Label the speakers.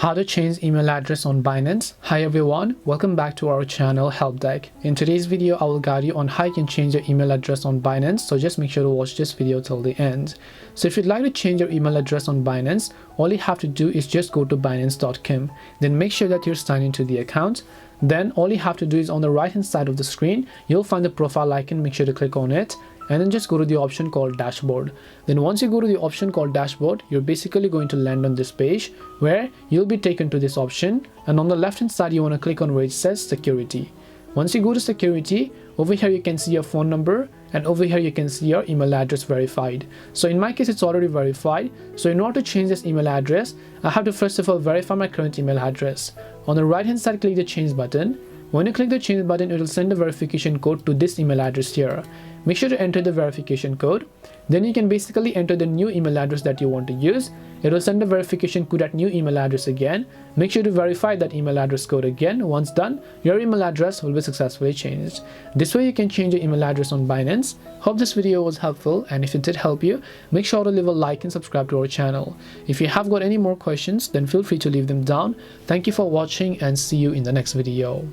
Speaker 1: How to change email address on Binance. Hi everyone, welcome back to our channel Help Deck. In today's video, I will guide you on how you can change your email address on Binance, so just make sure to watch this video till the end. So if you'd like to change your email address on Binance, all you have to do is just go to binance.com. Then make sure that you're signed into the account. Then all you have to do is on the right hand side of the screen, you'll find the profile icon. Make sure to click on it and then just go to the option called dashboard. Then once you go to the option called dashboard, you're basically going to land on this page where you'll be taken to this option, and on the left hand side you want to click on where it says security. Once you go to security, over here you can see your phone number, and over here you can see your email address verified. So in my case it's already verified, so in order to change this email address, I have to first of all verify my current email address. On the right hand side, click the change button. When you click the change button, it will send a verification code to this email address here. Make sure to enter the verification code. Then you can basically enter the new email address that you want to use. It will send the verification code at new email address again. Make sure to verify that email address code again. Once done, your email address will be successfully changed. This way you can change your email address on Binance. Hope this video was helpful, and if it did help you, make sure to leave a like and subscribe to our channel. If you have got any more questions, then feel free to leave them down. Thank you for watching and see you in the next video.